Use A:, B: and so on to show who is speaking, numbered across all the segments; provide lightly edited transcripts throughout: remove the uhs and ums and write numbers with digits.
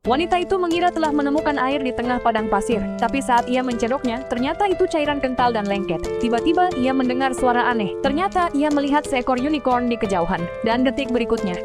A: Wanita itu mengira telah menemukan air di tengah padang pasir, tapi saat ia mencedoknya, ternyata itu cairan kental dan lengket. Tiba-tiba ia mendengar suara aneh. Ternyata ia melihat seekor unicorn di kejauhan. Dan detik berikutnya,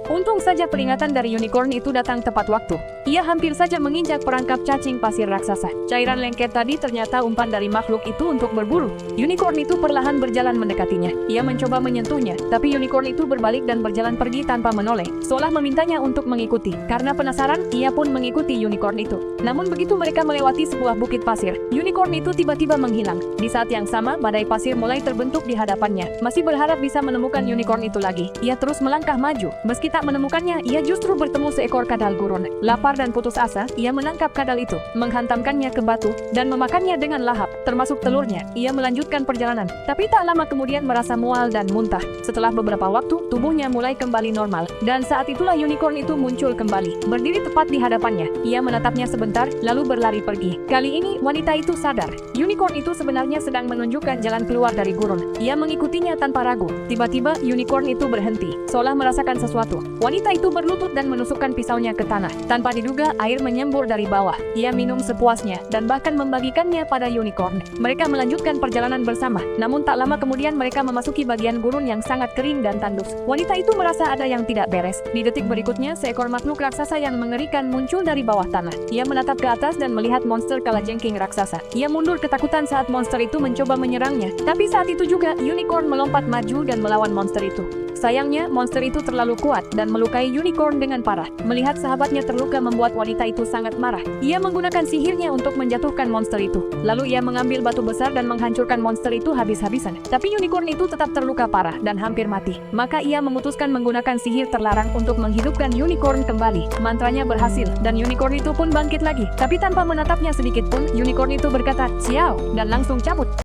A: untung saja peringatan dari unicorn itu datang tepat waktu. Ia hampir saja menginjak perangkap cacing pasir raksasa. Cairan lengket tadi ternyata umpan dari makhluk itu untuk berburu. Unicorn itu perlahan berjalan mendekatinya. Ia mencoba menyentuhnya, tapi unicorn itu berbalik dan berjalan pergi tanpa menoleh, seolah memintanya untuk mengikuti. Karena penasaran, ia pun mengikuti unicorn itu. Namun begitu mereka melewati sebuah bukit pasir, unicorn itu tiba-tiba menghilang. Di saat yang sama, badai pasir mulai terbentuk di hadapannya. Masih berharap bisa menemukan unicorn itu lagi, ia terus melangkah maju. Meski tak menemukannya, ia justru bertemu seekor kadal gurun. Lapar dan putus asa, ia menangkap kadal itu, menghantamkannya ke batu, dan memakannya dengan lahap, termasuk telurnya. Ia melanjutkan perjalanan, tapi tak lama kemudian merasa mual dan muntah. Setelah beberapa waktu, tubuhnya mulai kembali normal, dan saat itulah unicorn itu muncul kembali, berdiri tepat di hadapannya. Ia menatapnya sebentar, lalu berlari pergi. Kali ini, wanita itu sadar. Unicorn itu sebenarnya sedang menunjukkan jalan keluar dari gurun. Ia mengikutinya tanpa ragu. Tiba-tiba, unicorn itu berhenti, seolah merasakan sesuatu. Wanita itu berlutut dan menusukkan pisaunya ke tanah. Tanpa diduga, air menyembur dari bawah. Ia minum sepuasnya, dan bahkan membagikannya pada unicorn. Mereka melanjutkan perjalanan bersama. Namun tak lama kemudian mereka memasuki bagian gurun yang sangat kering dan tandus. Wanita itu merasa ada yang tidak beres. Di detik berikutnya, seekor makhluk raksasa yang mengerikan muncul dari bawah tanah. Ia menatap ke atas dan melihat monster kalajengking raksasa. Ia mundur ketakutan saat monster itu mencoba menyerangnya. Tapi saat itu juga, unicorn melompat maju dan melawan monster itu. Sayangnya, monster itu terlalu kuat dan melukai unicorn dengan parah. Melihat sahabatnya terluka membuat wanita itu sangat marah. Ia menggunakan sihirnya untuk menjatuhkan monster itu. Lalu ia mengambil batu besar dan menghancurkan monster itu habis-habisan. Tapi unicorn itu tetap terluka parah dan hampir mati. Maka ia memutuskan menggunakan sihir terlarang untuk menghidupkan unicorn kembali. Mantranya berhasil dan unicorn itu pun bangkit lagi. Tapi tanpa menatapnya sedikit pun, unicorn itu berkata, "Ciao," dan langsung cabut.